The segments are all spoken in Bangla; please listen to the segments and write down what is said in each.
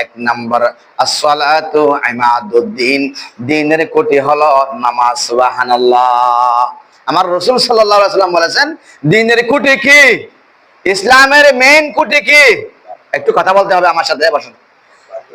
এক নম্বর আসসালাতু ইমাদুদ্দিন, দ্বীনের খুঁটি হলো নামাজ। সুবহানাল্লাহ। আমার রাসূল সাল্লাল্লাহু আলাইহি ওয়াসাল্লাম বলেছেন দ্বীনের খুঁটি কি? ইসলামের মেইন খুঁটি কি? একটু কথা বলতে হবে আমার সাথে, বসুন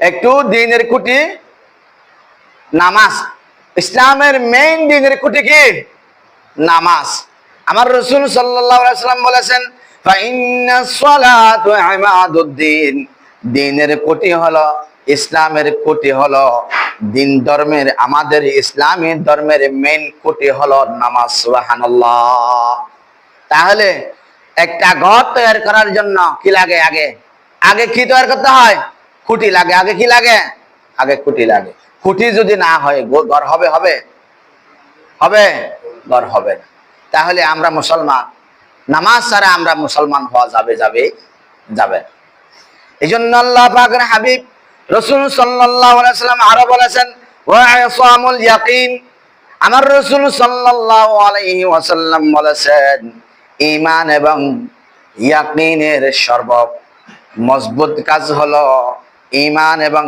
একটু। দ্বীনের খুঁটি নামাজ। ইসলামের মেইন দ্বীনের খুঁটি কি? নামাজ। আমার রাসূল সাল্লাল্লাহু আলাইহি ওয়াসাল্লাম বলেছেন ফাইন্নাস সালাতু ইমাদুদ্দিন, দ্বীনের খুঁটি হলো, ইসলামের খুঁটি হলো, দ্বীন ধর্মের, আমাদের ইসলামী ধর্মের মেইন খুঁটি হলো নামাজ। সুবহানাল্লাহ। তাহলে একটা ঘর তৈরি করার জন্য কি লাগে? আগে আগে কি তৈরি করতে হয়? খুঁটি লাগে। আগে কি লাগে? আগে খুঁটি লাগে। খুঁটি যদি না হয় ঘর হবে? হবে? হবে? ঘর হবে না। তাহলে আমরা মুসলমান, নামাজ ছাড়া আমরা মুসলমান হওয়া যাবে যাবে। এই জন্য আল্লাহ পাকের হাবিব রাসূল সাল্লাল্লাহু আলাইহি ওয়াসাল্লাম আরো বলেছেন ওয়া ইসামুল ইয়াকিন। আমার রাসূল সাল্লাল্লাহু আলাইহি ওয়াসাল্লাম বলেছেন ঈমান এবং ইয়াকিনের সর্ব মজবুত কাজ হলো, ঈমান এবং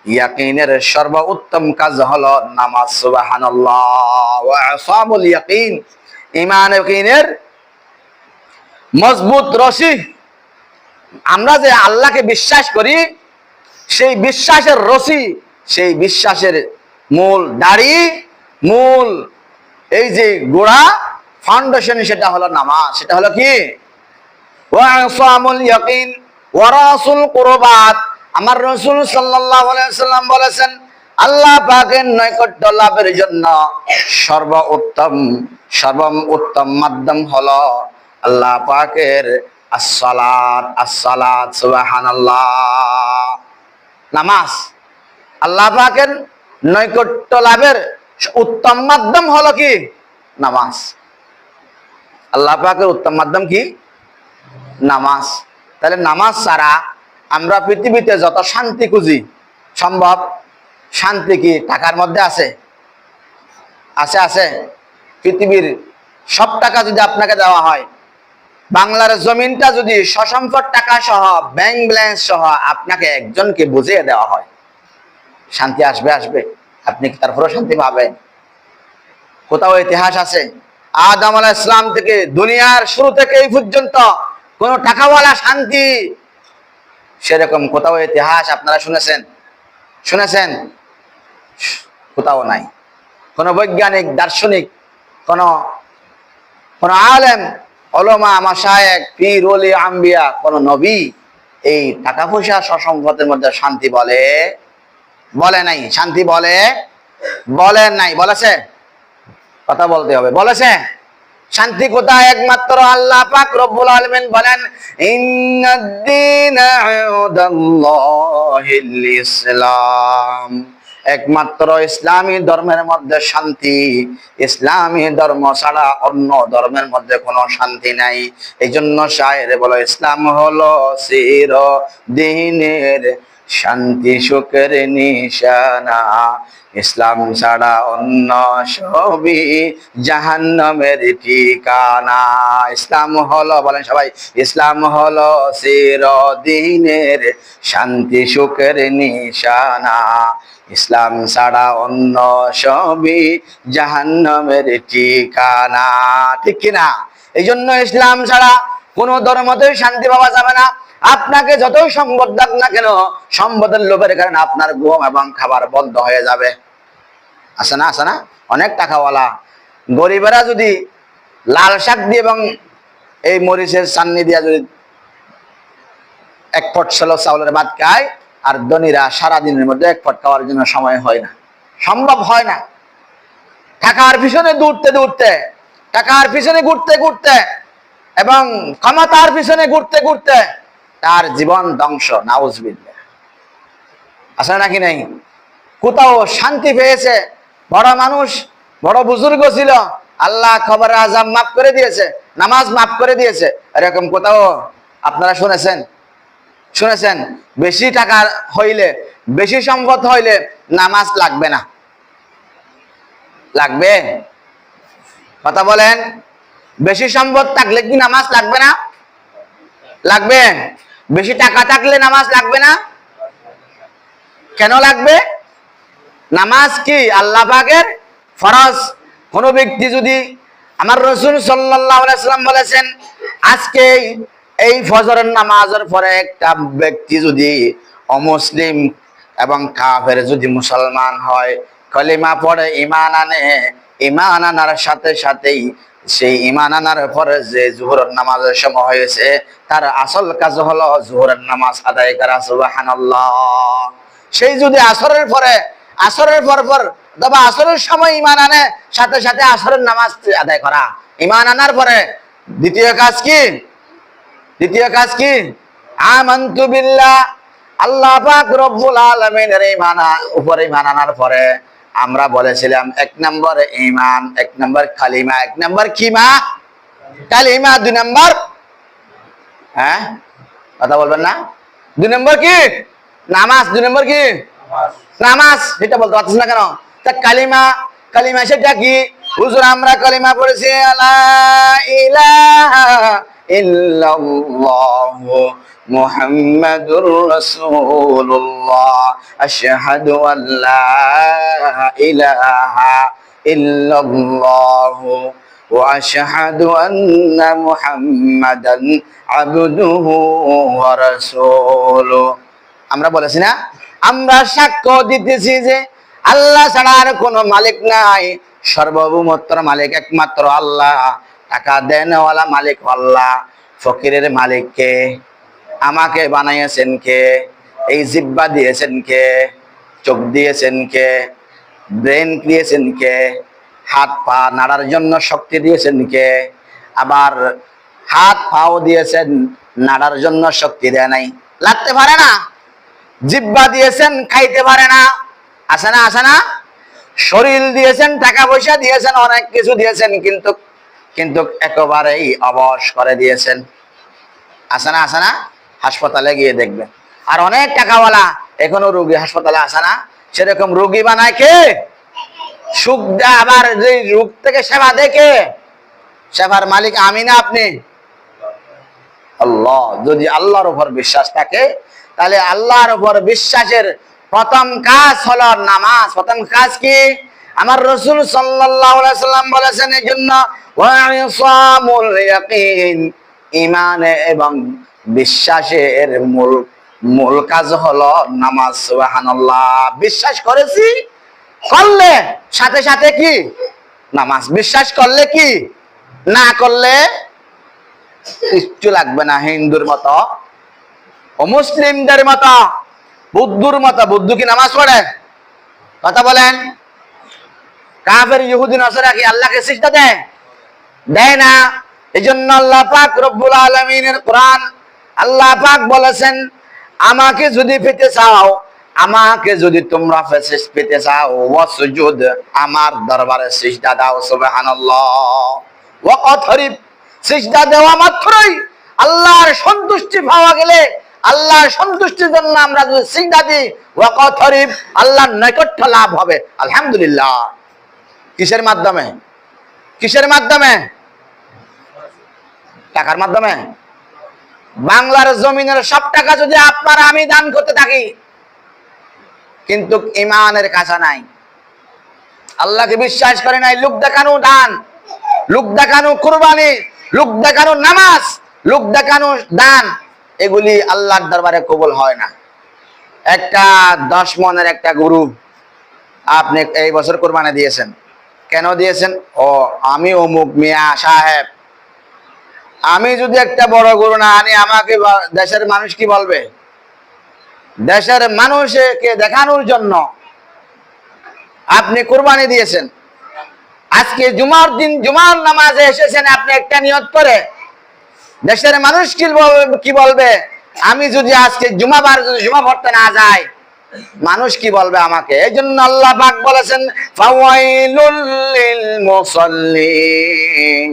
ইয়াকিনের সর্বোত্তম কাজ হলো নামাজ। সুবহানাল্লাহ। ওয়া ইসামুল ইয়াকিন, ঈমান এবং ইয়াকিনের মজবুত রশি। আমরা যে আল্লাহকে বিশ্বাস করি, সেই বিশ্বাসের রশি, সেই বিশ্বাসের মূল দাড়ি, মূল এই যে গোড়া, ফাউন্ডেশন, সেটা হলো নামাজ। সেটা হলো কি? ওয়া ইসামুল ইয়াকিন ওয়া রাসুল কুরবাত। আমার রাসূল সাল্লাল্লাহু আলাইহি ওয়াসাল্লাম বলেছেন আল্লাহ পাকের নৈকট্য লাভের জন্য সর্বোত্তম মাধ্যম হলো আল্লাহ পাকের আসসালাত। সুবহানাল্লাহ। নামাজ। আল্লাহ পাকের নৈকট্য লাভের উত্তম মাধ্যম হলো কি? নামাজ। আল্লাহ পাকের উত্তম মাধ্যম কি? নামাজ। তাহলে নামাজ ছাড়া আমরা পৃথিবীতে যত শান্তি খুঁজি সম্ভব? শান্তি কি টাকার মধ্যে আছে? আছে? পৃথিবীর সব টাকা যদি আপনাকে দেওয়া হয়, বাংলার জমিনটা যদি সসম্পদ টাকা সহ, ব্যাংক ব্যালেন্স সহ আপনাকে একজনকে বুঝিয়ে দেওয়া হয়, শান্তি আসবে? আপনি কি তারপরেও শান্তি পাবেন? কোথাও ইতিহাস আছে আদম আলাইহিস সালাম থেকে দুনিয়ার শুরু থেকে এই পর্যন্ত কোন টাকাওয়ালা শান্তি সেরকম কোথাও ইতিহাস আপনারা শুনেছেন? কোথাও নাই। কোন বৈজ্ঞানিক, দার্শনিক, কোন আলেম, উলামা, মাশায়েখ, পীর, ওলি, আম্বিয়া, কোন নবী এই টাকা পয়সা সসম্পদের মধ্যে শান্তি বলে নাই। শান্তি বলেন নাই। বলেছে? কথা বলতে হবে। বলেছে? শান্তি কোথায়? একমাত্র আল্লাহ পাক রব্বুল আলামিন বলেন ইন্নাদ-দীনা ইনদাল্লাহিল ইসলাম। একমাত্র ইসলামী ধর্মের মধ্যে শান্তি। ইসলামী ধর্ম ছাড়া অন্য ধর্মের মধ্যে কোনো শান্তি নাই। এই জন্য শায়ের বলে ইসলাম হলো চিরদিনের শান্তি সুখের নিশানা, ইসলাম ছাড়া অন্য সবই জাহান্নামের ঠিকানা। ইসলাম হলো, বলেন সবাই, ইসলাম হলো চিরদিনের শান্তি সুখের নিশানা, ইসলাম ছাড়া অন্য সবই জাহান্নামের ঠিকানা। ঠিক কিনা? এই জন্য ইসলাম ছাড়া কোন ধর্মতেই শান্তি পাওয়া যাবে না। আপনাকে যতই সম্পদ দাক না কেন, সম্পদের লোভের কারণে আপনার ঘুম এবং খাবার বন্ধ হয়ে যাবে। আছে না? অনেক টাকাওয়ালা গরিবেরা যদি লাল শাক দিয়ে এবং এই মরিচের চাটনি দিয়ে যদি এক পট চাউলের ভাত খায়, আর ধনীরা সারাদিনের মধ্যে এক পট খাওয়ার জন্য সময় হয় না, সম্ভব হয় না। টাকার পিছনে ঘুরতে এবং ক্ষমতার পিছনে ঘুরতে তার জীবন ধ্বংস। নাউজুবিল্লাহ। আছে নাকি নাই? কোথাও শান্তি পেয়েছে? বড় মানুষ, বড় বুজুর্গ ছিল, আল্লাহ খবরের আযাব মাফ করে দিয়েছে, নামাজ মাফ করে দিয়েছে, এরকম কোথাও আপনারা শুনেছেন? বেশি টাকা হইলে, বেশি সম্পদ হইলে নামাজ লাগবে না? লাগবে? কথা বলেন। বেশি সম্পদ থাকলে কি নামাজ লাগবে না? লাগবে। বেশি টাকা থাকলে নামাজ লাগবে না? কেন লাগবে? নামাজ কি আল্লাহ পাকের ফরজ। কোন ব্যক্তি যদি, আমার রাসূল সাল্লাল্লাহু আলাইহি ওয়াসাল্লাম বলেছেন, আজকে এই ফজরের নামাজের পরে একটা ব্যক্তি যদি অমুসলিম এবং কাফের যদি মুসলমান হয়, কলিমা পড়ে, ঈমান আনে, ঈমান আনার সাথে সাথেই সেই ঈমান আনার পরে যে যোহরের নামাজের সময় হয়েছে, তার আসল কাজ হলো যোহরের নামাজ আদায় করা। সুবহানাল্লাহ। সেই যদি আসরের পর অথবা আসরের সময় ঈমান আনে, সাথে সাথে আসরের নামাজ আদায় করা। ঈমান আনার পরে দ্বিতীয় কাজ কি? আমানতু বিল্লাহ, আল্লাহ পাক রব্বুল আলামিনের উপরে ঈমান আনার পরে আমরা বলেছিলাম 1 নম্বর ঈমান, 1 নম্বর কালিমা, 1 নম্বর কিমা কালিমা, 2 নম্বর কথা বলবেন না? 2 নম্বর কি? নামাজ। 2 নম্বর কি? নামাজ। এটা বলতে পারছিস না কেন? তা কালিমা সেটা কি? হুজুর আমরা কালিমা পড়েছি, লা ইলাহা ইল্লাল্লাহু মুহাম্মাদুর রাসূলুল্লাহ, আশহাদু আল্লা ইলাহা ইল্লাল্লাহু ওয়া আশহাদু আন্না মুহাম্মাদান আবদুহু ওয়া রাসূলুহু। আমরা বলেছি না? আমরা সাক্ষ্য দিতেছি যে আল্লাহ ছাড়া আর কোনো মালিক নাই, সর্বভৌমত্বের মালিক একমাত্র আল্লাহ, টাকা দেনওয়ালা মালিক আল্লাহ, ফকিরের মালিক কে? আমাকে বানাইয়েছেন কে? এই জিহ্বা দিয়েছেন কে? চোখ দিয়েছেন কে? ব্রেন দিয়েছেন কে? হাত পা নাড়ার জন্য শক্তি দিয়েছেন কে? আবার হাত পাও দিয়েছেন, নাড়ার জন্য শক্তি দেয় নাই, লাগতে পারে না। জিহ্বা দিয়েছেন, খাইতে পারে না, আছে না? শরীর দিয়েছেন, টাকা পয়সা দিয়েছেন, অনেক কিছু দিয়েছেন, কিন্তু একেবারেই অবশ করে দিয়েছেন, আছে না? হাসপাতালে গিয়ে দেখবেন, আর অনেক টাকাওয়ালা এখনো রোগী হাসপাতালে আছে না? সেরকম রোগী বানায় কে? সুখ দেয়, আবার যে রোগ থেকে সেবা দেখে, সেবার মালিক আমি না আপনি? আল্লাহ। যদি আল্লাহর উপর বিশ্বাস থাকে, তাহলে আল্লাহর উপর বিশ্বাসের প্রথম কাজ হলো নামাজ। প্রথম কাজ কি? আমার রাসূল সাল্লাল্লাহু আলাইহি সাল্লাম বলেছেন, এই জন্য ওয়াইসামুল ইয়াকিন, ঈমানে এবং বিশ্বাসের মূল কাজ হলো নামাজ। সুবহানাল্লাহ। বিশ্বাস করেছি, করলে সাথে সাথে কি? নামাজ। বিশ্বাস করলে কি? না করলে কিচ্ছু লাগবে না। হিন্দুর মতো, অমুসলিমদের মতো, বুদ্ধুর মতো। বুদ্ধু কি নামাজ পড়ে? কথা বলেন। কাফের ইহুদি নাসারা কি আল্লাহকে সিজদা দেয় না? এই জন্য আল্লাহ পাক রব্বুল আলামিনের কোরআন, আল্লাহ পাক বলেছেন, আমাকে যদি পেতে চাও, আমাকে যদি তোমরা পেতে চাও, ওয়াসজুদ, আমার দরবারে সিজদা দাও। সুবহানাল্লাহ। ওয়াকতরিব, সিজদা দেওয়া মাত্রই আল্লাহর সন্তুষ্টি পাওয়া গেলে, আল্লাহর সন্তুষ্টির জন্য আমরা যদি সিজদা দিই, ওয়াকতরিব, আল্লাহর নৈকট্য লাভ হবে। আলহামদুলিল্লাহ। কিসের মাধ্যমে? টাকার মাধ্যমে? বাংলার জমিনের সব টাকা যদি আপনার আমি দান করতে থাকি, কিন্তু ঈমানের কাছে নাই, আল্লাহকে বিশ্বাস করে নাই, লোক দেখানো দান, লোক দেখানো কুরবানি, লোক দেখানো নামাজ, লোক দেখানো দান, এগুলি আল্লাহর দরবারে কবুল হয় না। একটা 10 মনের একটা গরু আপনি এই বছর কুরবানি দিয়েছেন, কেন দিয়েছেন? ও আমি অমুক মিয়া সাহেব, আমি যদি একটা বড় গরু না আনি, আমাকে দেশের মানুষ কি বলবে? দেশের মানুষকে দেখানোর জন্য আপনি কুরবানি দিয়েছেন। আজকে জুমার দিন জুমার নামাজে এসেছেন, আপনি একটা নিয়ত করে, দেশের মানুষ কি বলবে? আমি যদি আজকে জুমাবার যদি জুমা পড়তে না যাই, মানুষ কি বলবে আমাকে? এই জন্য আল্লাহ পাক বলেছেন, ফাওয়াইলুল লিল মুসাল্লিন।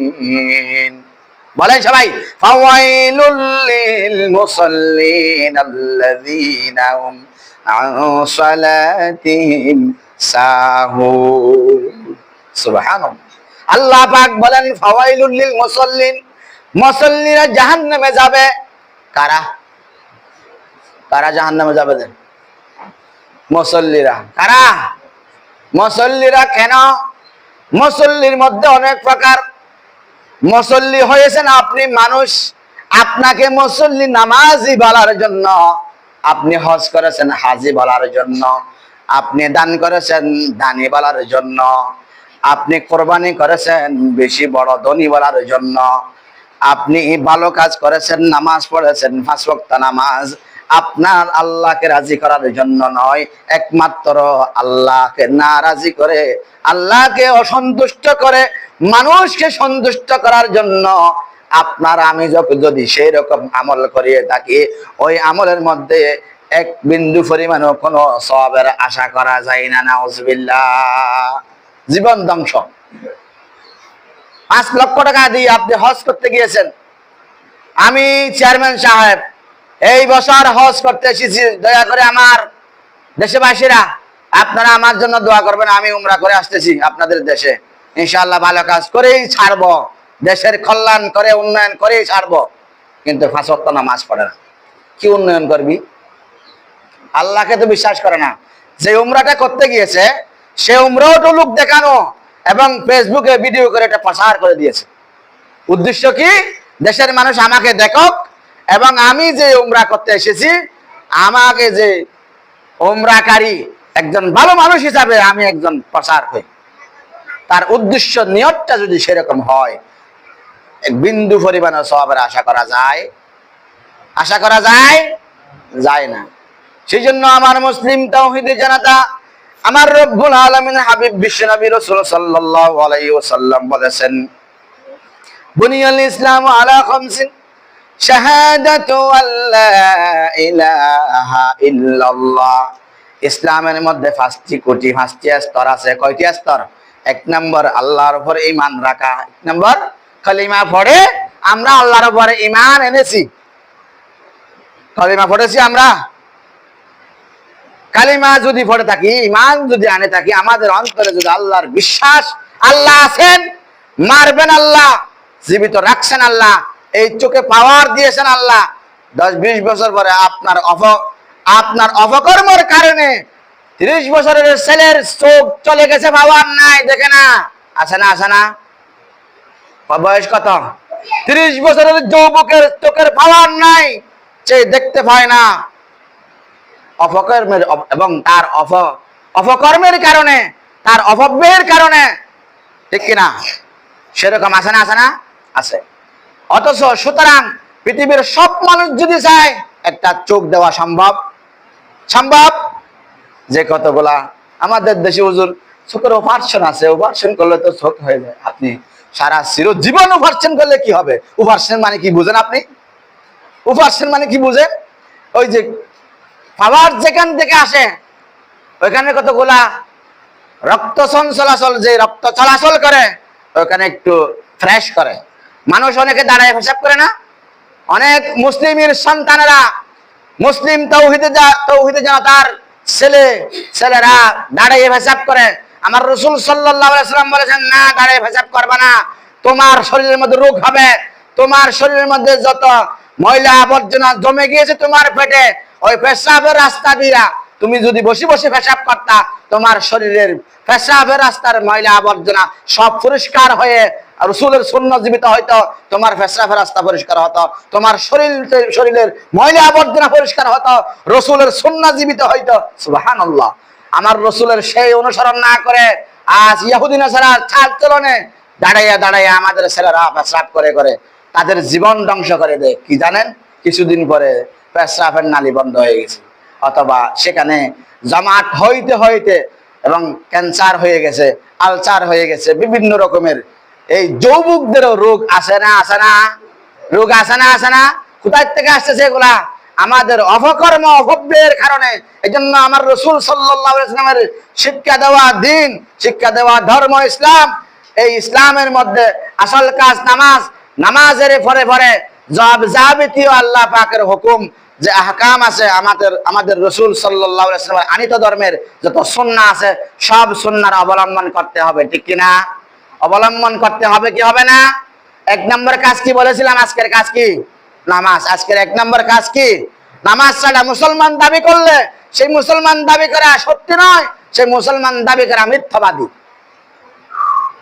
বলেন সবাই, ফাওয়াইলুল লিল মুসাল্লিন আল্লাযীনা হুম আন সালাতিহিম সাহুন। সুবহানাল্লাহ। আল্লাহ পাক বলেন, ফাওয়াইলুল লিল মুসাল্লিন, মুসাল্লিরা জাহান্নামে যাবে। কারা জাহান্নামে যাবে? মুসল্লিরা। কারা? মুসল্লিরা। কেন? মুসল্লির মধ্যে অনেক প্রকার। মুসল্লি হয়েছেন আপনি মানুষ, আপনাকে মুসল্লি নামাজি বলার জন্য, আপনি হজ করেছেন হাজি বলার জন্য, আপনি দান করেছেন দানি বলার জন্য, আপনি কোরবানি করেছেন বেশি বড় ধনী বলার জন্য, আপনি ভালো কাজ করেছেন, নামাজ পড়েছেন 5 ওয়াক্ত নামাজ, আপনার আল্লাহকে রাজি করার জন্য নয়, একমাত্র আল্লাহকে নারাজি করে, আল্লাহকে অসন্তুষ্ট করে মানুষকে সন্তুষ্ট করার জন্য আপনার আমি যদি সেই রকম আমল করিয়ে থাকি, ওই আমলের মধ্যে এক বিন্দু পরিমাণও কোনো সওয়াবের আশা করা যায় না। নাউজুবিল্লাহ। জীবন ধ্বংস। 5 লক্ষ টাকা দিয়ে আপনি হজ করতে গিয়েছেন। আমি চেয়ারম্যান সাহেব এই বছর হজ করতে এসেছি, দয়া করে আমার দেশবাসীরা আপনারা আমার জন্য দোয়া করবেন। আমি উমরা করে আসতেছি আপনাদের দেশে, ইনশাআল্লাহ ভালো কাজ করেই ছাড়বো, দেশের কল্যাণ করে উন্নয়ন করেই ছাড়বো। কিন্তু 5 ওয়াক্ত নামাজ পড়ে না, কি উন্নয়ন করবি? আল্লাহকে তো বিশ্বাস করে না। যে উমরাটা করতে গিয়েছে সে উমরাও লোক দেখানো এবং ফেসবুকে ভিডিও করে এটা প্রচার করে দিয়েছে। উদ্দেশ্য কি? দেশের মানুষ আমাকে দেখুক এবং আমি যে উমরা করতে এসেছি, আমাকে যে উমরাকারী একজন ভালো মানুষ হিসাবে আমি একজন প্রচার হই। তার উদ্দেশ্য নিয়তটা যদি সেরকম হয়, এক বিন্দু পরিমাণ সওয়াবের আশা করা যায়? আশা করা যায়? যায় না। সেই জন্য আমার মুসলিম তাওহীদি জনতা, আমার রব্বুল আলামিন হাবিব বিশ্বনবী রাসূল সাল্লাল্লাহু আলাইহি ওয়াসাল্লাম বলেছেন, বুনিয়াল ইসলামু আলা খামসিন, শাহাদাতু আল্লা ইলাহা ইল্লাল্লাহ। ইসলামের মধ্যে 5টি কোটি, 5টি স্তর আছে। কয়টি স্তর? 1 নম্বর আল্লাহর উপর ঈমান রাখা। 1 নম্বর কালিমা পড়ে আমরা আল্লাহর উপরে ঈমান এনেছি। কালিমা পড়েছি আমরা। কালিমা যদি পড়ে থাকি, ঈমান যদি আনে থাকি, আমাদের অন্তরে যদি আল্লাহর বিশ্বাস, আল্লাহ আছেন, মারবেন আল্লাহ, জীবিত রাখছেন আল্লাহ, এই চোখে পাওয়ার দিয়েছেন আল্লাহ, 10-20 বছর পরে আপনার অপকর্মের কারণে 30 বছরের ছেলের চোখ চলে গেছে, পাওয়ার নাই, দেখে না, আছে না? আছে না? বয়স কত? 30 বছরের যুবকের চোখের পাওয়ার নাই, সে দেখতে পায় না। অপকর্মের এবং তার অপকর্মের কারণে, তার অপব্যয়ের কারণে, ঠিক কিনা? সেরকম আছে না? আছে না? আছে। অথচ সুতরাং পৃথিবীর সব মানুষ যদি চায়, একটা চোখ দেওয়া সম্ভব? সম্ভব? যে কতগুলা আমাদের দেশে হুজুর চোখের অপারেশন আছে, অপারেশন করলে তো চোখ হয়ে যায়। আপনি সারা চিরজীবন অপারেশন করলে কি হবে? অপারেশন মানে কি বুঝেন আপনি? অপারেশন মানে কি বুঝেন? ওই যে পাওয়ার যেখান থেকে আসে ওইখানে কতগুলা রক্ত চলাচল, যে রক্ত চলাচল করে ওইখানে একটু ফ্রেশ করে। মানুষ অনেকে দাঁড়ায় পেশাব করে না? অনেক মুসলিমের সন্তানেরা, মুসলিম তাওহীদে জনতার ছেলেরা দাঁড়িয়ে পেশাব করে। আমার রাসূল সাল্লাল্লাহু আলাইহি ওয়াসাল্লাম বলেছেন, না, দাঁড়িয়ে পেশাব করবে না, তোমার শরীরের মধ্যে রোগ হবে। তোমার শরীরের মধ্যে যত ময়লা আবর্জনা জমে গিয়েছে তোমার পেটে, ওই পেশাবের রাস্তা দিয়া তুমি যদি বসে বসে পেশাব করতা, তোমার শরীরের পেশাবের রাস্তার ময়লা আবর্জনা সব পরিষ্কার হয়ে রাসূলের সুন্নাহ জীবিত হয়তো, তোমার পেশাবের রাস্তা পরিষ্কার হতো, তোমার শরীরের ময়লা আবর্জনা পরিষ্কার হতো, রাসূলের সুন্নাহ জীবিত হয়তো। সুবহানাল্লাহ। আমার রাসূলের সেই অনুসরণ না করে আজ ইহুদি নাসারার চাল চলনে দাঁড়াইয়া আমাদের ছেলেরা পেশাব করে তাদের জীবন ধ্বংস করে দেয়। কি জানেন? কিছুদিন পরে পেশাবের নালী বন্ধ হয়ে গেছে, অথবা সেখানে জমাট হইতে এবং ক্যান্সার হয়ে গেছে, আলসার হয়ে গেছে, বিভিন্ন রকমের এই যৌবকদেরও রোগ আছে না? আছে না? রোগ আছে না? আছে না? কোথায় থেকে আসতেছে এগুলা? আমাদের অপকর্ম, অপব্যয়ের কারণে। এই জন্য আমার রাসূল সাল্লাল্লাহু আলাইহি ওয়াসাল্লামের শিক্ষা দেওয়া দিন, শিক্ষা দেওয়া ধর্ম ইসলাম, এই ইসলামের মধ্যে আসল কাজ নামাজ। নামাজের পরে যাবতীয় আল্লাহ পাকের হুকুম, যে আহকাম আছে, আমাদের রাসূল সাল্লাল্লাহু আলাইহি ওয়াসাল্লামের আনিত ধর্মের যত সুন্নাহ আছে, সব সুন্নাহর অবলম্বন করতে হবে, ঠিক কি না? অবলম্বন করতে হবে কি হবে না? 1 নম্বর কাজ কি বলেছিলাম? আজকের কাজ কি? নামাজ। আজকের 1 নম্বর কাজ কি? নামাজ ছাড়া মুসলমান দাবি করলে সেই মুসলমান দাবি করা সত্যি নয়, সেই মুসলমান দাবি করা মিথ্যাবাদী।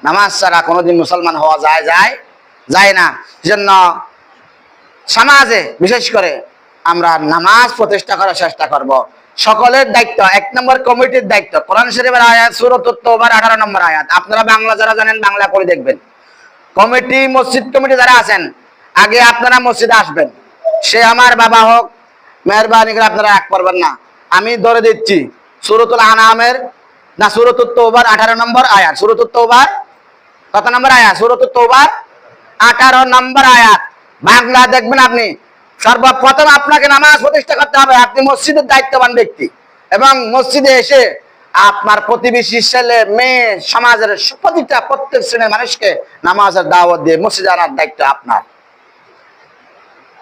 নামাজ ছাড়া কোনোদিন মুসলমান হওয়া যায় না। সেজন্য সমাজে বিশেষ করে আমরা নামাজ প্রতিষ্ঠা করার চেষ্টা করব। সকলের দায়িত্ব, 1 নম্বর কমিটির দায়িত্ব। কোরআন শরীফের আয়াত সূরাত তাওবার 18 নম্বর আয়াত। আপনারা বাংলা যারা জানেন বাংলা করে দেখবেন। কমিটি, মসজিদ কমিটি যারা আছেন, আগে আপনারা মসজিদে আসবেন। সে আমার বাবা হোক, মেহরবানি করে আপনারা এক করবেন না। আমি ধরে দিচ্ছি সূরাতুল আনামের না সূরাতুত তাওবার 18 নম্বর আয়াত। সূরাতুত তাওবার কত নম্বর আয়াত? সূরাতুত তাওবার 18 নম্বর আয়াত। বাংলা দেখবেন আপনি। সর্বপ্রথম আপনাকে নামাজ প্রতিষ্ঠা করতে হবে। আপনি মসজিদের দায়িত্ববান ব্যক্তি এবং মসজিদে এসে আপনার প্রতিবেশী, ছেলে, মেয়ে, সমাজের প্রত্যেক শ্রেণীর মানুষকে নামাজের দাওয়াত দিয়ে মসজিদে আনার দায়িত্ব আপনার।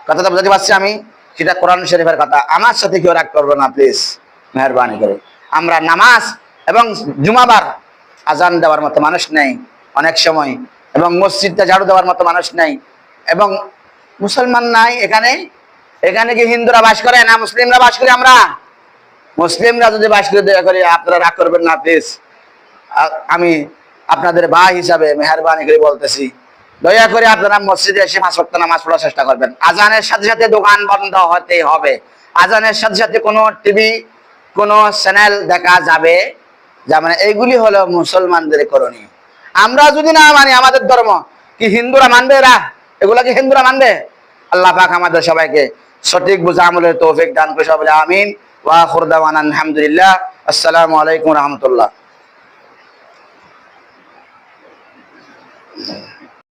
কথাটা বুঝতে পারছি আমি? সেটা কোরআন শরীফের কথা। আমার সাথে কেউ রাগ করবে না প্লিজ, মেহরবানি করে। আমরা নামাজ এবং জুমাবার আজান দেওয়ার মতো মানুষ নেই অনেক সময়, এবং মসজিদটা ঝাড়ু দেওয়ার মতো মানুষ নেই, এবং মুসলমান নাই এখানে। এখানে কি হিন্দুরা বাস করে না মুসলিমরা বাস করি? আমরা মুসলিমরা যদি বাস করে, দয়া করে আপনারা রাগ করবেন না প্লিজ। আমি আপনাদের ভাই হিসাবে মেহরবানি করে বলতেছি, দয়া করে আপনারা মসজিদে এসে 5 ওয়াক্ত নামাজ পড়ার চেষ্টা করবেন। আজানের সাথে সাথে দোকান বন্ধ হতে হবে। আজানের সাথে সাথে কোনো টিভি, কোনো চ্যানেল দেখা যাবে মানে এইগুলি হলো মুসলমানদের করণীয়। আমরা যদি না মানি আমাদের ধর্ম, কি হিন্দুরা মানবে? এগুলা কি হিন্দুরা মানবে? আল্লাহ পাক আমাদের সবাইকে সঠিক বুঝা আমলের তৌফিক দান করে। সবাই আমিন। ওয়া আখিরু দাওয়ানা আলহামদুলিল্লাহ। আসসালামু আলাইকুম ওয়া রাহমাতুল্লাহ।